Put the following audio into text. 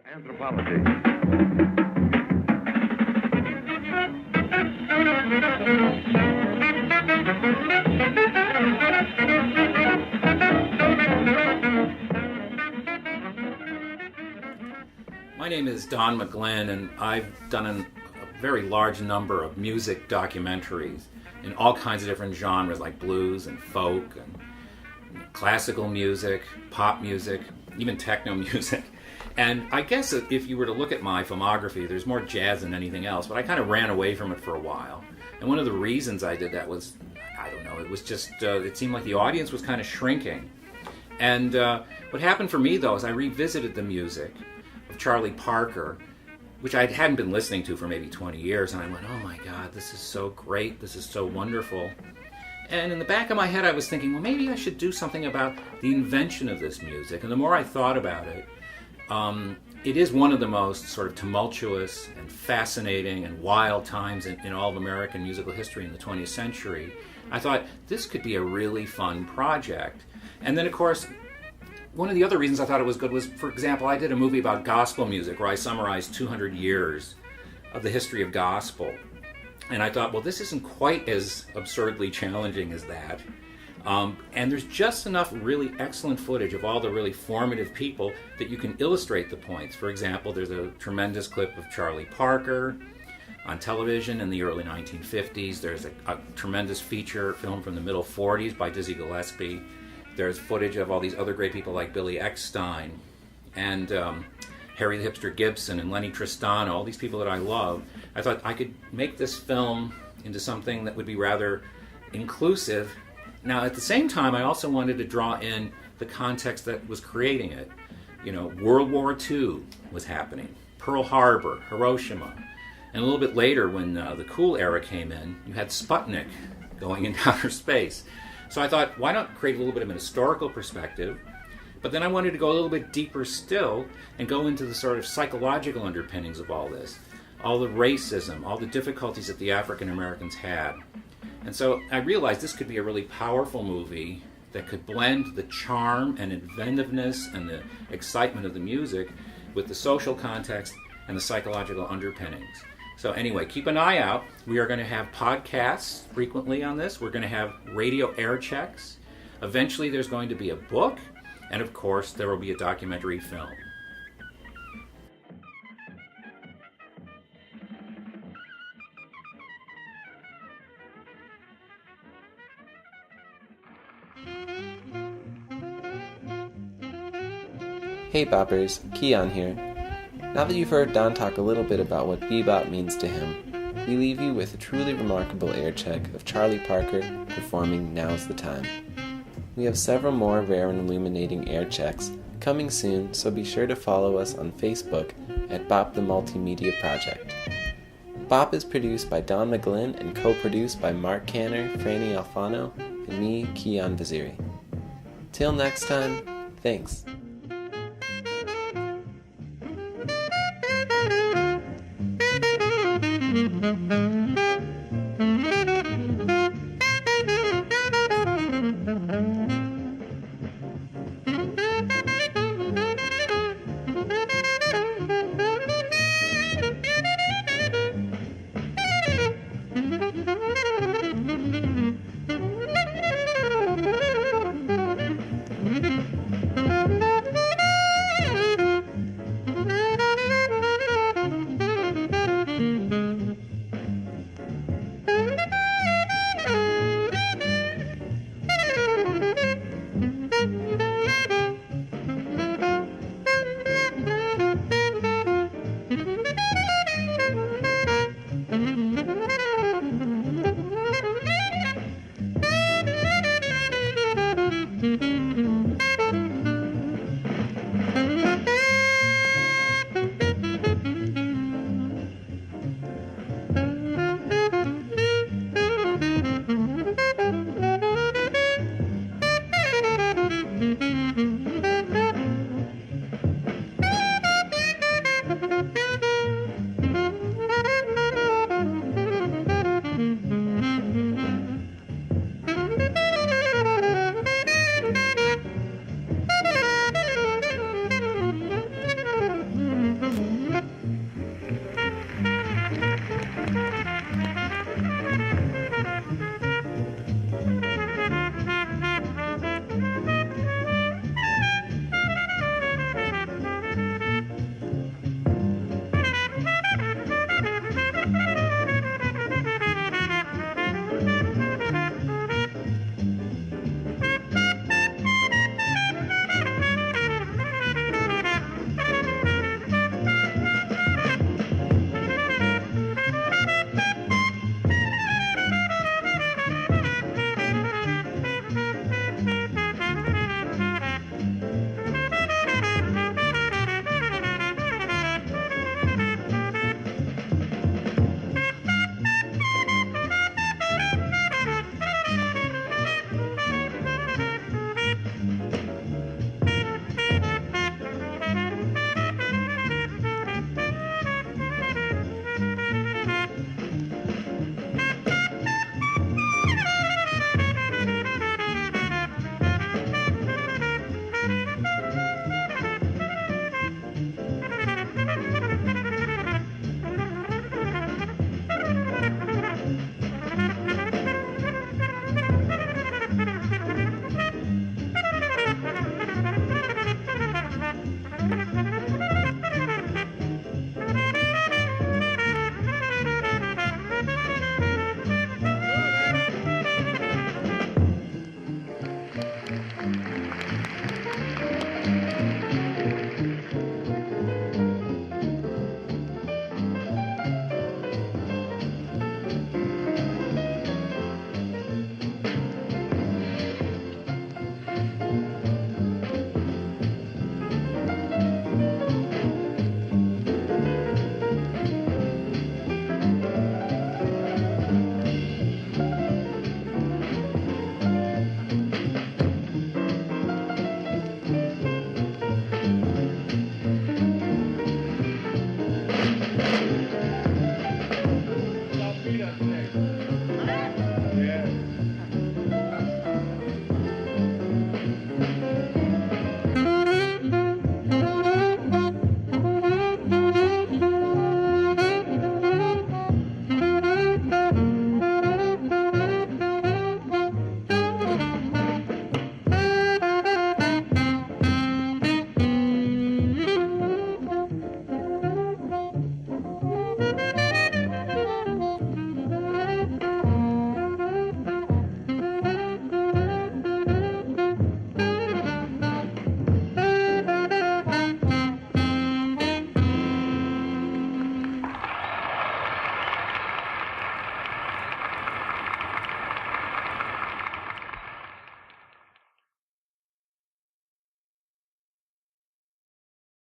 Anthropology. My name is Don McGlynn, and I've done a very large number of music documentaries in all kinds of different genres like blues and folk and classical music, pop music, even techno music. And I guess if you were to look at my filmography, there's more jazz than anything else, but I kind of ran away from it for a while. And one of the reasons I did that was, I don't know, it was just, it seemed like the audience was kind of shrinking. And what happened for me, though, is I revisited the music of Charlie Parker, which I hadn't been listening to for maybe 20 years, and I went, oh my God, this is so great, this is so wonderful. And in the back of my head I was thinking, well, maybe I should do something about the invention of this music. And the more I thought about it, it is one of the most sort of tumultuous and fascinating and wild times in all of American musical history in the 20th century. I thought this could be a really fun project. And then, of course, one of the other reasons I thought it was good was, for example, I did a movie about gospel music where I summarized 200 years of the history of gospel. And I thought, well, this isn't quite as absurdly challenging as that. And there's just enough really excellent footage of all the really formative people that you can illustrate the points. For example, there's a tremendous clip of Charlie Parker on television in the early 1950s. There's a tremendous feature film from the middle 40s by Dizzy Gillespie. There's footage of all these other great people like Billy Eckstine and Harry the Hipster Gibson and Lenny Tristano, all these people that I love. I thought I could make this film into something that would be rather inclusive. Now, at the same time, I also wanted to draw in the context that was creating it. You know, World War II was happening, Pearl Harbor, Hiroshima. And a little bit later, when the cool era came in, you had Sputnik going into outer space. So I thought, why not create a little bit of an historical perspective? But then I wanted to go a little bit deeper still and go into the sort of psychological underpinnings of all this. All the racism, all the difficulties that the African Americans had. And so I realized this could be a really powerful movie that could blend the charm and inventiveness and the excitement of the music with the social context and the psychological underpinnings. So anyway, keep an eye out. We are going to have podcasts frequently on this. We're going to have radio air checks. Eventually there's going to be a book. And of course, there will be a documentary film. Hey Boppers, Kian here. Now that you've heard Don talk a little bit about what bebop means to him, we leave you with a truly remarkable air check of Charlie Parker performing Now's the Time. We have several more rare and illuminating air checks coming soon, so be sure to follow us on Facebook at Bop the Multimedia Project. Bop is produced by Don McGlynn and co-produced by Mark Cantor, Franny Alfano, and me, Kian Vaziri. Till next time, thanks.